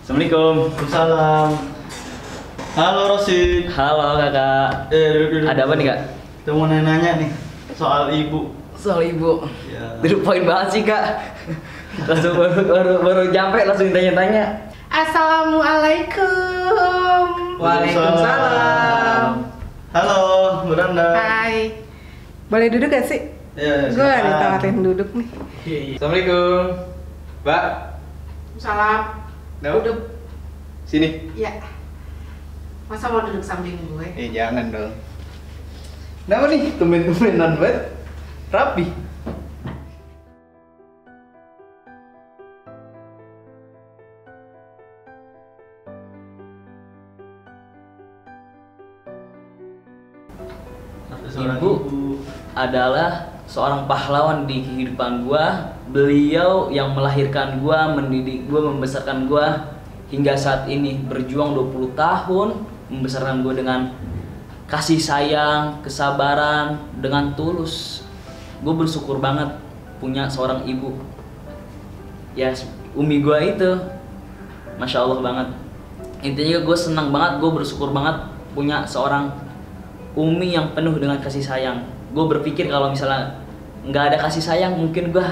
Assalamualaikum. Waalaikumsalam. Halo Rosid. Halo kakak. Duduk. Ada apa nih kak? Kita mau nanya nih soal ibu. Soal ibu. Ya. Duduk poin banget sih kak. Langsung baru nyampe langsung tanya-tanya. Assalamualaikum. Waalaikumsalam. Halo, Bu Randa. Hai. Boleh duduk gak sih? Ya, Gue ditawarin duduk nih. Assalamualaikum, Mbak. Salam. Duduk. Sini. Ya. Masa mau duduk samping gue? Jangan dong. Kenapa nih? Tumben-tumbenan banget. Rapi. Ibu adalah seorang pahlawan di kehidupan gua. Beliau yang melahirkan gua, mendidik gua, membesarkan gua hingga saat ini, berjuang 20 tahun membesarkan gua dengan kasih sayang, kesabaran, dengan tulus. Gue bersyukur banget punya seorang ibu. Ya, umi gue itu, masya Allah banget. Intinya gue senang banget, gue bersyukur banget punya seorang umi yang penuh dengan kasih sayang. Gue berpikir kalau misalnya nggak ada kasih sayang, mungkin gue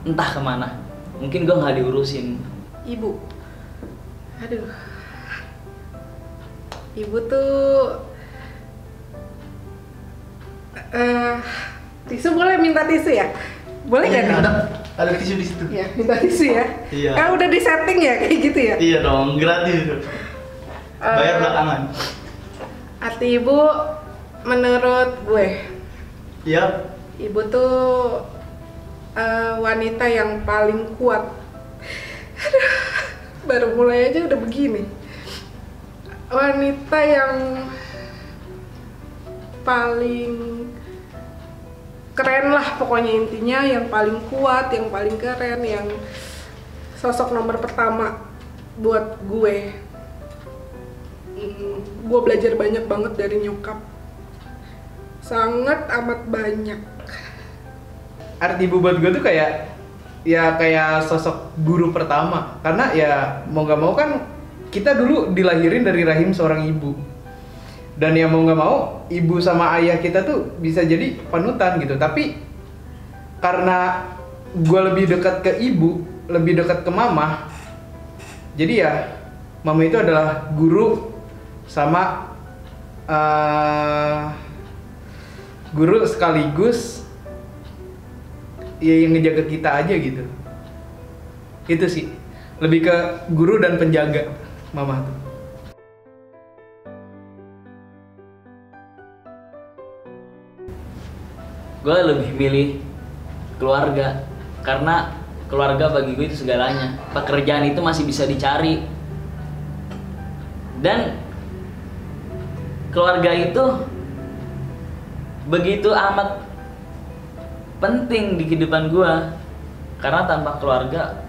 entah kemana. Mungkin gue nggak diurusin. Ibu. Aduh. Ibu tuh tisu boleh minta tisu ya? Boleh gak nih? Ada tisu di situ. Ya, minta tisu ya? Iya. Kan udah di setting ya kayak gitu ya? Iya dong, gratis. Bayar belakangan. Arti ibu menurut gue, Iya. ibu tuh wanita yang paling kuat. Aduh, baru mulai aja udah begini. Wanita yang paling keren lah pokoknya, intinya yang paling kuat, yang paling keren, yang sosok nomor pertama buat gue. Gue belajar banyak banget dari nyokap, sangat amat banyak. Arti ibu buat gue tuh kayak sosok guru pertama. Karena ya mau gak mau kan kita dulu dilahirin dari rahim seorang ibu. Dan ya mau nggak mau, ibu sama ayah kita tuh bisa jadi panutan gitu. Tapi karena gue lebih dekat ke ibu, lebih dekat ke mama, jadi ya mama itu adalah guru sama guru sekaligus ya yang ngejaga kita aja gitu. Itu sih, lebih ke guru dan penjaga mama tuh. Gue lebih milih keluarga, karena keluarga bagi gue itu segalanya. Pekerjaan itu masih bisa dicari, dan keluarga itu begitu amat penting di kehidupan gue. Karena tanpa keluarga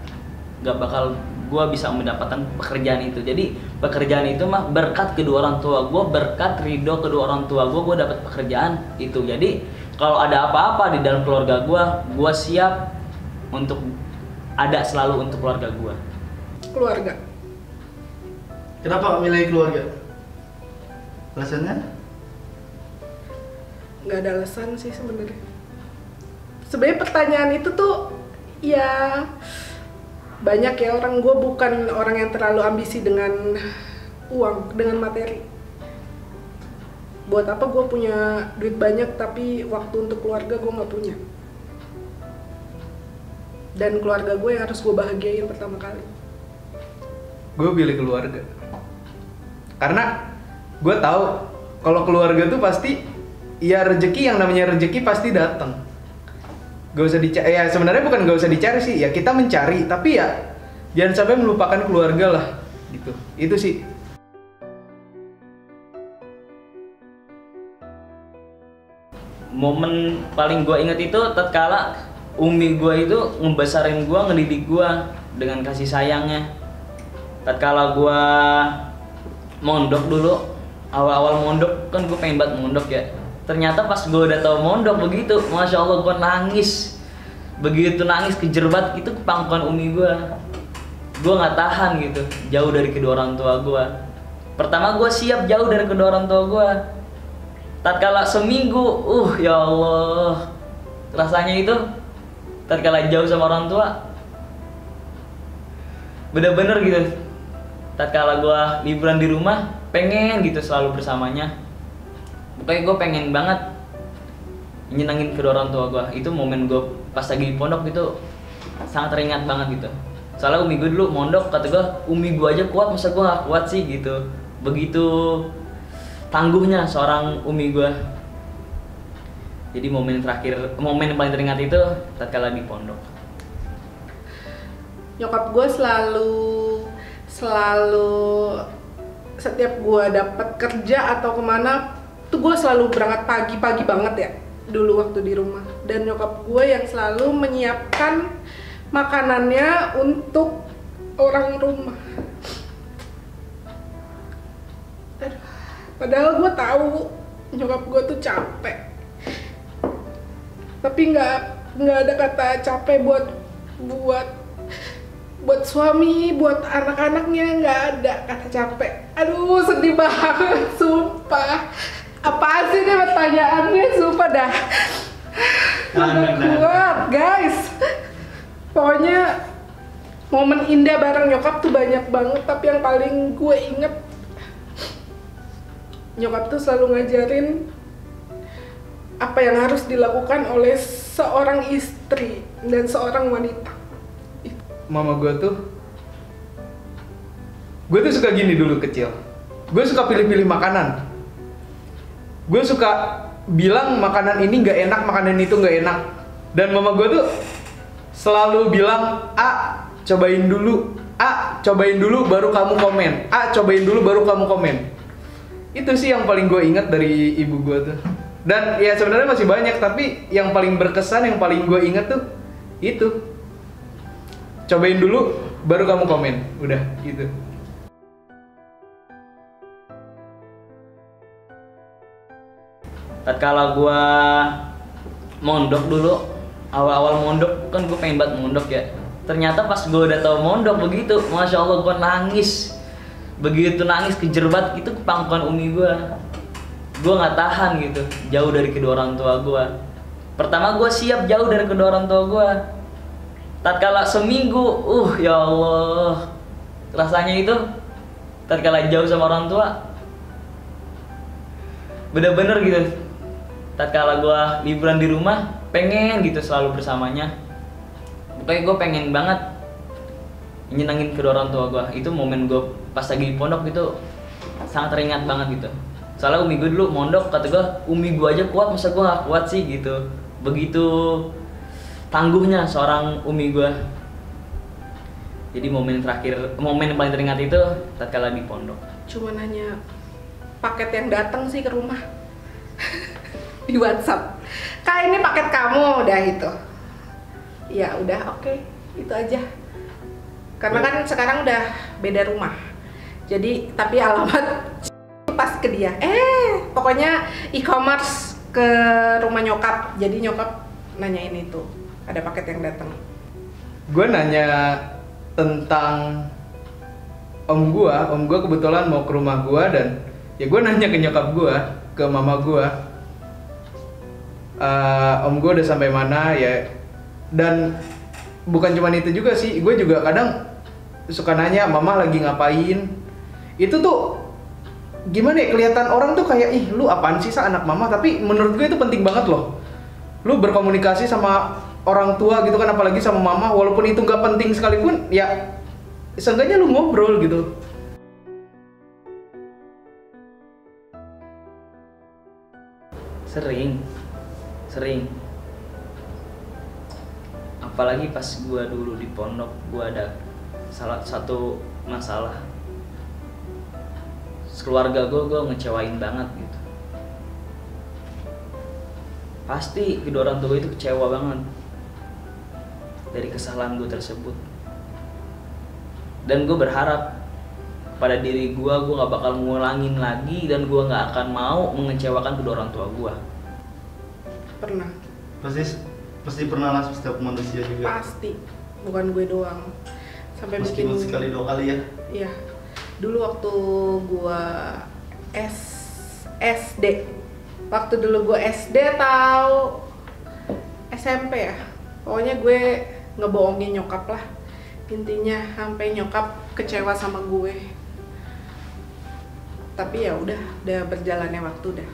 gak bakal gue bisa mendapatkan pekerjaan itu. Jadi pekerjaan itu mah berkat kedua orang tua gue, berkat ridho kedua orang tua gue dapat pekerjaan itu. Jadi kalau ada apa-apa di dalam keluarga gue siap untuk ada selalu untuk keluarga gue. Keluarga. Kenapa milih keluarga? Alasannya? Nggak ada alasan sih sebenarnya. Sebenarnya pertanyaan itu tuh ya banyak ya orang. Gue bukan orang yang terlalu ambisi dengan uang, dengan materi. Buat apa gue punya duit banyak tapi waktu untuk keluarga gue nggak punya. Dan keluarga gue yang harus gue bahagiain pertama kali. Gue pilih keluarga karena gue tahu kalau keluarga tuh pasti ya rezeki, yang namanya rezeki pasti datang. Gak usah dicari, ya sebenarnya bukan gak usah dicari sih, ya kita mencari, tapi ya jangan sampai melupakan keluarga lah gitu. Itu sih. Momen paling gue inget itu tatkala umi gue itu ngebesarin gue, ngedidik gue dengan kasih sayangnya. Tatkala gue mondok dulu, awal-awal mondok kan gue pengen banget mondok ya. Ternyata pas gue udah tau mondok begitu, masya Allah gue nangis. Begitu nangis kejer banget, itu ke pangkuan umi gue. gue nggak tahan gitu jauh dari kedua orang tua gue. Pertama gue siap jauh dari kedua orang tua gue. Tatkala seminggu, ya Allah, rasanya itu tatkala jauh sama orang tua, bener-bener gitu. Tatkala gue liburan di rumah, pengen gitu selalu bersamanya. Pokoknya gue pengen banget nyenengin kedua orang tua gue. Itu momen gue pas lagi di pondok itu sangat teringat banget gitu. Soalnya umi gue dulu mondok, kata gue, umi gue aja kuat, masa gue gak kuat sih gitu. Begitu tangguhnya seorang umi gue. Jadi momen yang paling teringat itu tatkala di pondok. Nyokap gue selalu setiap gue dapat kerja atau kemana tuh gue selalu berangkat pagi banget ya dulu waktu di rumah. Dan nyokap gue yang selalu menyiapkan makanannya untuk orang rumah. Padahal gue tahu nyokap gue tuh capek, tapi nggak ada kata capek buat suami, buat anak-anaknya, nggak ada kata capek. Aduh, sedih banget, sumpah. Apaan sih ini pertanyaannya, sumpah dah. Nggak kuat, guys. Pokoknya momen indah bareng nyokap tuh banyak banget, tapi yang paling gue inget nyokap tuh selalu ngajarin apa yang harus dilakukan oleh seorang istri dan seorang wanita. Mama gue tuh suka gini dulu kecil. Gue suka pilih-pilih makanan. Gue suka bilang makanan ini nggak enak, makanan itu nggak enak. Dan mama gue tuh selalu bilang, cobain dulu baru kamu komen. Cobain dulu baru kamu komen. Itu sih yang paling gue ingat dari ibu gue tuh. Dan ya sebenarnya masih banyak, tapi yang paling berkesan, yang paling gue ingat tuh itu. Cobain dulu baru kamu komen. Udah gitu. Tatkala gue mondok dulu, awal-awal mondok kan gue pengen banget mondok ya. Ternyata pas gue udah tau mondok begitu, masya Allah gue nangis. Begitu nangis kejerbat itu ke pangkuan umi gue nggak tahan gitu jauh dari kedua orang tua gue. Pertama gue siap jauh dari kedua orang tua gue. Tatkala seminggu, ya Allah, rasanya itu tatkala jauh sama orang tua, bener-bener gitu. Tatkala gue liburan di rumah, pengen gitu selalu bersamanya. Pokoknya gue pengen banget nyenengin kedua orang tua gue. Itu momen gue pas lagi di pondok itu sangat teringat banget gitu. Soalnya umi gue dulu mondok, kata gue, umi gue aja kuat, masa gue gak kuat sih gitu. Begitu tangguhnya seorang umi gue. Jadi momen yang paling teringat itu tatkala di pondok. Cuma nanya paket yang datang sih ke rumah di WhatsApp. Kak, ini paket kamu, udah itu. Ya udah, oke, itu aja. Karena kan sekarang udah beda rumah. Jadi tapi alamat pas ke dia. Pokoknya e-commerce ke rumah nyokap. Jadi nyokap nanyain itu. Ada paket yang datang. Gue nanya tentang om gue kebetulan mau ke rumah gue, dan ya gue nanya ke nyokap gue, ke mama gue, om gue udah sampai mana ya. Dan bukan cuma itu juga sih, gue juga kadang suka nanya mama lagi ngapain. Itu tuh gimana ya, kelihatan orang tuh kayak ih lu apaan sih anak mama, tapi menurut gue itu penting banget loh. Lu berkomunikasi sama orang tua gitu kan, apalagi sama mama, walaupun itu nggak penting sekalipun ya seenggaknya lu ngobrol gitu. Sering. Apalagi pas gua dulu di pondok, gua ada salah satu masalah. Keluarga gua ngecewain banget gitu. Pasti kedua orang tua itu kecewa banget dari kesalahan gue tersebut. Dan gue berharap pada diri gue gak bakal ngulangin lagi, dan gue gak akan mau mengecewakan kedua orang tua gue. Pernah. Pasti pernah lah, setiap manusia juga. Pasti, bukan gue doang. sampai Meskipun bikin sekali 2 kali ya. Iya. Dulu waktu gua SD. Waktu dulu gua SD atau SMP ya. Pokoknya gue ngebohongin nyokap lah. Intinya sampai nyokap kecewa sama gue. Tapi ya udah berjalannya waktu dah.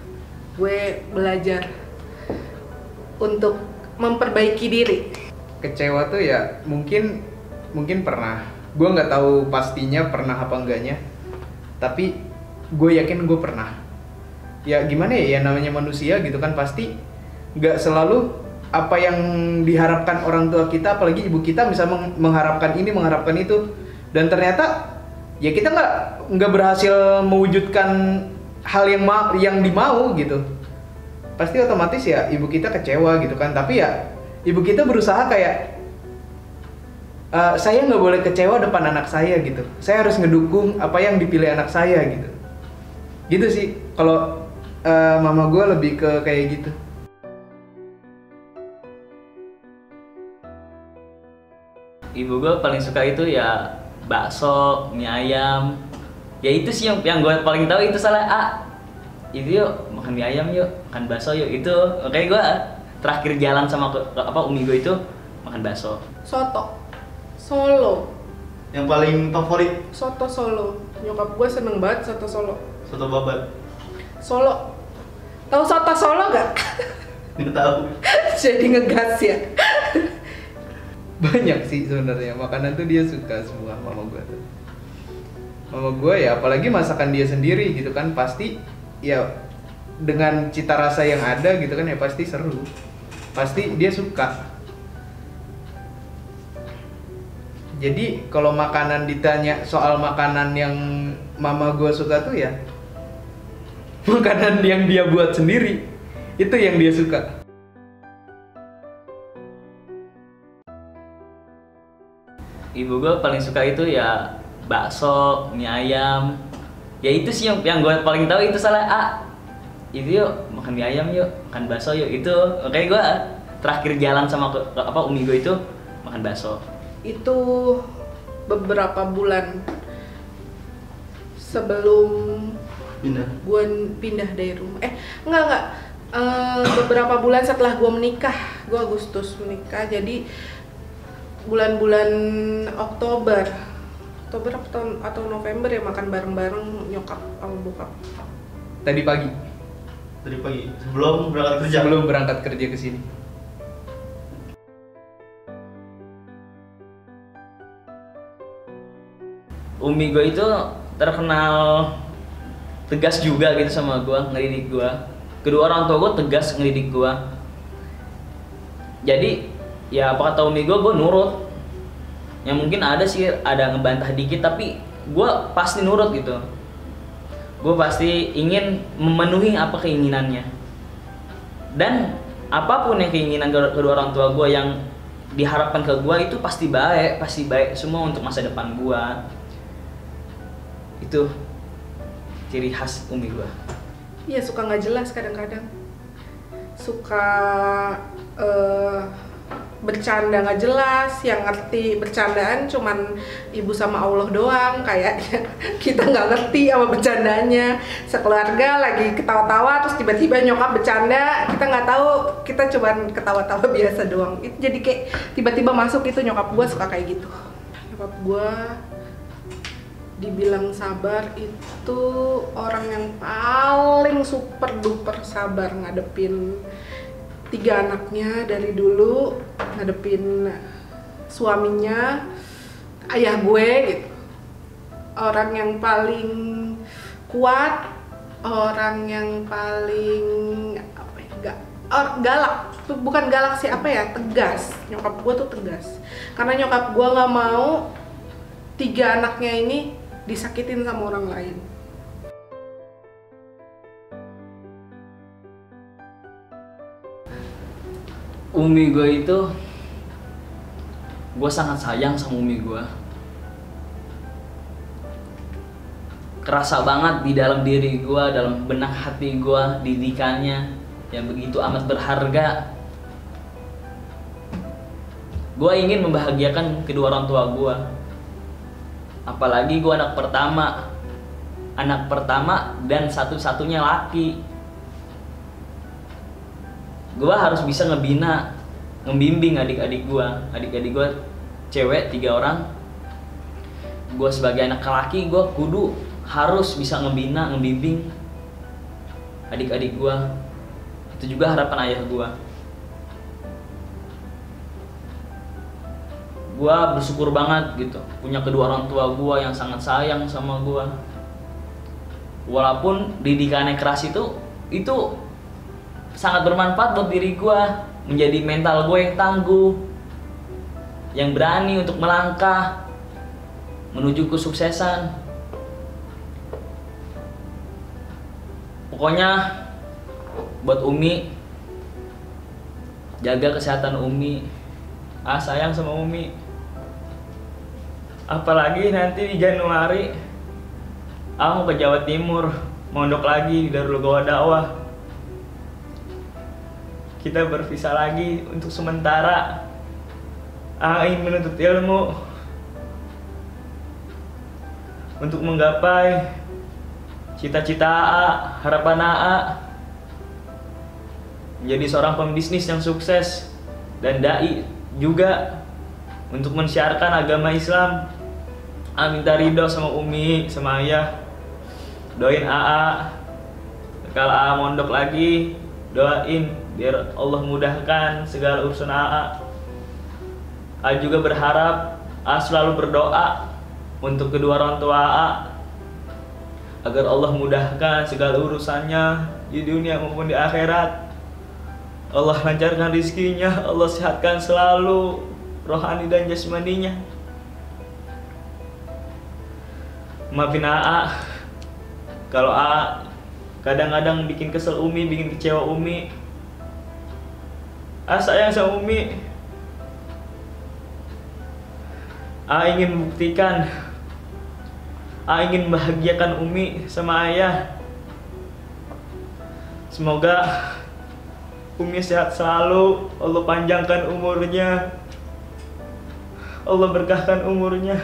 Gue belajar untuk memperbaiki diri. Kecewa tuh ya mungkin pernah. Gue nggak tahu pastinya pernah apa enggaknya. Tapi gue yakin gue pernah. Ya gimana ya namanya manusia gitu kan, pasti nggak selalu apa yang diharapkan orang tua kita, apalagi ibu kita bisa mengharapkan ini, mengharapkan itu, dan ternyata ya kita nggak berhasil mewujudkan hal yang dimau gitu. Pasti otomatis ya ibu kita kecewa gitu kan. Tapi ya ibu kita berusaha kayak saya nggak boleh kecewa depan anak saya gitu. Saya harus ngedukung apa yang dipilih anak saya gitu. Gitu sih. Kalau mama gue lebih ke kayak gitu. Ibu gue paling suka itu ya bakso, mie ayam. Ya itu sih yang gue paling tahu itu salah. Itu yuk makan mie ayam yuk, makan bakso yuk. Itu oke, gue terakhir jalan sama umi gue itu makan bakso. Soto Solo. Yang paling favorit Soto Solo. Nyokap gue seneng banget soto Solo. soto babat. Solo. Tahu soto Solo gak? Nggak tahu. Jadi ngegas ya. Banyak sih sebenarnya makanan tuh dia suka semua mama gue tuh. Mama gue ya apalagi masakan dia sendiri gitu kan, pasti ya dengan cita rasa yang ada gitu kan, ya pasti seru, pasti dia suka. Jadi kalau makanan ditanya soal makanan yang mama gue suka tuh ya makanan yang dia buat sendiri, itu yang dia suka. Ibu gue paling suka itu ya bakso, mie ayam. Ya itu sih yang gue paling tahu itu salah. Itu yuk makan mie ayam yuk, makan bakso yuk. Itu oke, gue terakhir jalan sama umi gue itu makan bakso. Itu beberapa bulan sebelum gue pindah dari rumah. Enggak. Beberapa bulan setelah gue menikah. Gue Agustus menikah, jadi bulan-bulan Oktober atau November ya, makan bareng-bareng nyokap sama bokap. Tadi pagi sebelum berangkat kerja ke sini. Umi gue itu terkenal tegas juga gitu sama gue, ngedidik gue. Kedua orang tua gue tegas ngedidik gue. Jadi ya apa kata umi gue nurut. Yang mungkin ada ngebantah dikit, tapi gue pasti nurut gitu. Gue pasti ingin memenuhi apa keinginannya. Dan apapun yang keinginan kedua orang tua gue yang diharapkan ke gue itu pasti baik semua untuk masa depan gue. Itu ciri khas umi gue. Iya, suka nggak jelas kadang-kadang. Suka bercanda nggak jelas, yang ngerti bercandaan cuman ibu sama Allah doang, kayaknya kita nggak ngerti sama bercandanya. Sekeluarga lagi ketawa-tawa terus tiba-tiba nyokap bercanda, kita nggak tahu, kita cuman ketawa-tawa biasa doang. Itu jadi kayak tiba-tiba masuk itu. Nyokap gue suka kayak gitu. Nyokap gue dibilang sabar, itu orang yang paling super duper sabar ngadepin 3 anaknya dari dulu, ngadepin suaminya, ayah gue gitu. Orang yang paling kuat, orang yang paling galak, bukan galak sih, tegas. Nyokap gue tuh tegas, karena nyokap gue nggak mau 3 anaknya ini disakitin sama orang lain. Umi gue itu, gue sangat sayang sama umi gue. Kerasa banget di dalam diri gue, dalam benak hati gue, didikannya yang begitu amat berharga. Gue ingin membahagiakan kedua orang tua gue. Apalagi gue anak pertama dan satu-satunya laki. Gue harus bisa ngebimbing adik-adik gue cewek 3 orang. Gue sebagai anak laki, gue kudu harus bisa ngebimbing adik-adik gue. Itu juga harapan ayah gue. Gue bersyukur banget gitu punya kedua orang tua gue yang sangat sayang sama gue. Walaupun didikan yang keras itu sangat bermanfaat buat diri gue, menjadi mental gue yang tangguh, yang berani untuk melangkah menuju kesuksesan. Pokoknya buat Umi, jaga kesehatan Umi. Sayang sama Umi. Apalagi nanti di Januari mau ke Jawa Timur, mondok lagi di Darul Gawah Dakwah. Kita berpisah lagi untuk sementara. Ingin menuntut ilmu untuk menggapai cita-cita harapan menjadi seorang pembisnis yang sukses dan dai juga untuk mensiarkan agama Islam. Minta ridho sama Umi, sama ayah. Doain kalau mondok lagi, doain biar Allah mudahkan segala urusan juga berharap selalu berdoa untuk kedua orang tua agar Allah mudahkan segala urusannya di dunia maupun di akhirat. Allah lancarkan rizkinya, Allah sehatkan selalu rohani dan jasmaninya. Maafin kalau kadang-kadang bikin kesel Umi, bikin kecewa Umi. Sayang sama Umi. Ingin membuktikan, ingin membahagiakan Umi sama ayah. Semoga Umi sehat selalu, Allah panjangkan umurnya, Allah berkahkan umurnya.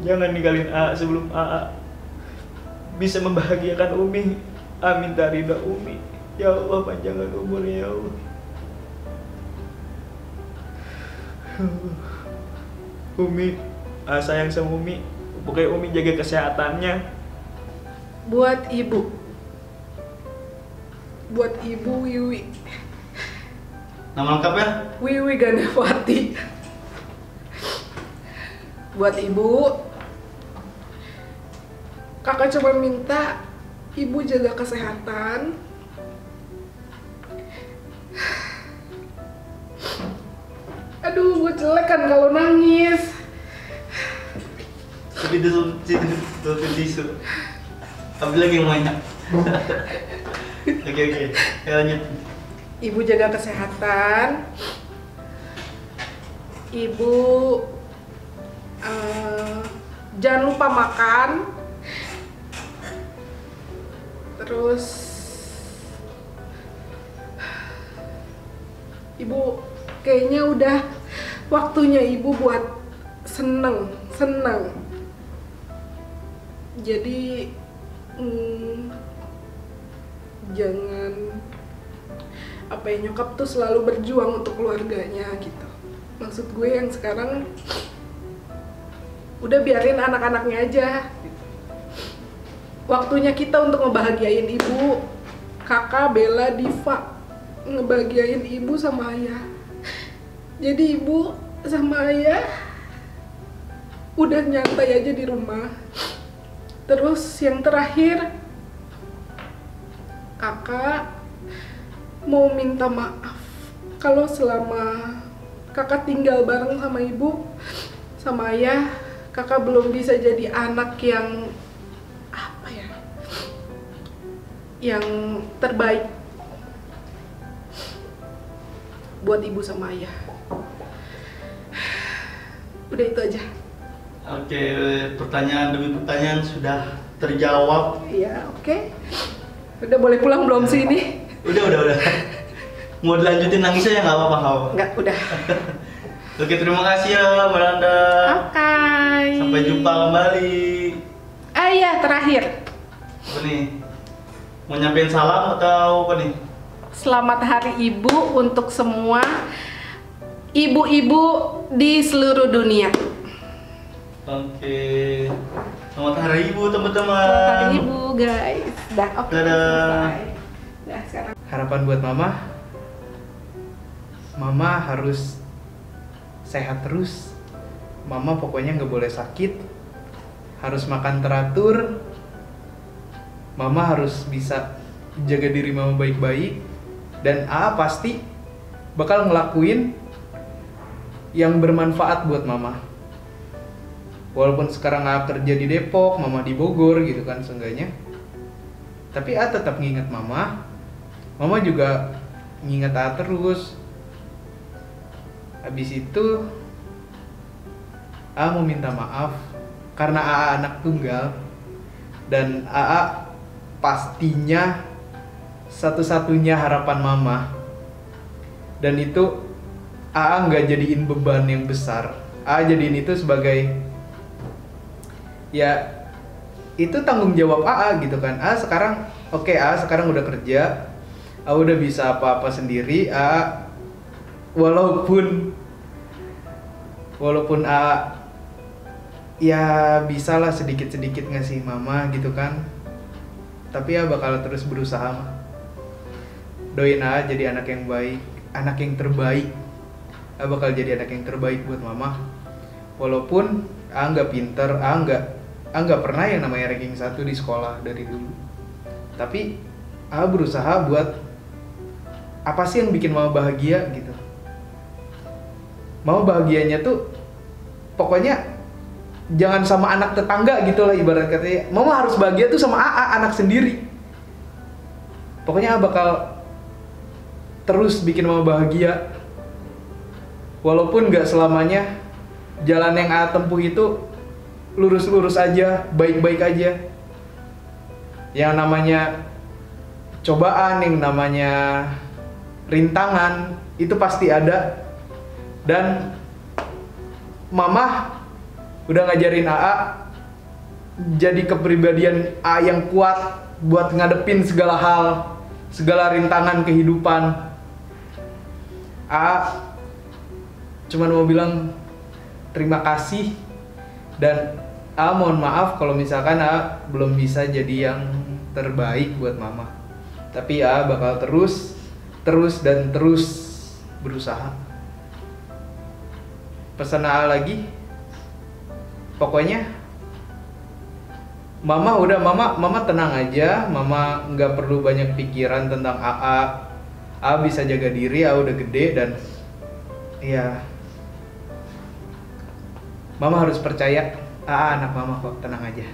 Jangan ninggalin sebelum bisa membahagiakan Umi. Minta ridha Umi. Ya Allah, panjangkan umurnya ya Allah. Umi, sayang sama Umi. Pokoknya Umi jaga kesehatannya. Buat Ibu Wiwi. Nama lengkapnya? Wiwi Ganewati. Buat Ibu, kakak cuma minta Ibu jaga kesehatan. Aduh, gue jelek kan kalau nangis. Tutup tisu. Ambil lagi yang banyak. Oke, lanjut. Ibu jaga kesehatan. Ibu jangan lupa makan. Terus Ibu kayaknya udah waktunya Ibu buat seneng. Jadi jangan nyokap tuh selalu berjuang untuk keluarganya gitu. Maksud gue yang sekarang udah biarin anak-anaknya aja gitu. Waktunya kita untuk ngebahagiain Ibu. Kakak, Bella, Diva ngebahagiain Ibu sama ayah. Jadi Ibu sama ayah udah nyantai aja di rumah. Terus yang terakhir, kakak mau minta maaf kalau selama kakak tinggal bareng sama Ibu sama ayah, kakak belum bisa jadi anak yang yang terbaik buat Ibu sama ayah. Udah itu aja. Oke, pertanyaan demi pertanyaan sudah terjawab. Iya, oke. Udah boleh pulang belum sih ini? Udah. Mau dilanjutin nangisnya ya nggak apa-apa. Nggak, udah. Oke, terima kasih ya Mbak Nanda. Oke. Sampai jumpa kembali. Iya, terakhir. Apa nih? Mau nyampein salam atau apa nih? Selamat Hari Ibu untuk semua ibu-ibu di seluruh dunia. Oke. Selamat Hari Ibu teman-teman. Selamat Hari Ibu, guys. Dah, oke. Dadah. Selesai. Dah, sekarang. Harapan buat Mama harus sehat terus. Mama pokoknya nggak boleh sakit, harus makan teratur. Mama harus bisa jaga diri Mama baik-baik. Dan pasti bakal ngelakuin yang bermanfaat buat Mama. Walaupun sekarang kerja di Depok, Mama di Bogor gitu kan seenggaknya. Tapi tetap nginget Mama. Mama juga nginget terus. Habis itu mau minta maaf karena anak tunggal dan pastinya satu-satunya harapan Mama, dan itu nggak jadiin beban yang besar. Jadiin itu sebagai ya itu tanggung jawab gitu kan. Sekarang oke, sekarang udah kerja, udah bisa apa-apa sendiri. Walaupun ya bisalah sedikit-sedikit ngasih Mama gitu kan, tapi bakal terus berusaha mah. Doain jadi anak yang baik, anak yang terbaik. Bakal jadi anak yang terbaik buat Mama. Walaupun nggak pinter, nggak pernah yang namanya ranking 1 di sekolah dari dulu. Tapi berusaha buat apa sih yang bikin Mama bahagia gitu. Mama bahagianya tuh pokoknya jangan sama anak tetangga gitu lah, ibarat katanya. Mama harus bahagia tuh sama anak sendiri. Pokoknya bakal terus bikin Mama bahagia. Walaupun gak selamanya jalan yang tempuh itu lurus-lurus aja, baik-baik aja. Yang namanya cobaan, yang namanya rintangan, itu pasti ada. Dan Mama udah ngajarin jadi kepribadian yang kuat buat ngadepin segala hal, segala rintangan kehidupan. Cuman mau bilang terima kasih dan mohon maaf kalau misalkan belum bisa jadi yang terbaik buat Mama. Tapi bakal terus berusaha. Pesan lagi, pokoknya Mama tenang aja. Mama nggak perlu banyak pikiran tentang bisa jaga diri. Udah gede dan ya Mama harus percaya anak Mama kok, tenang aja.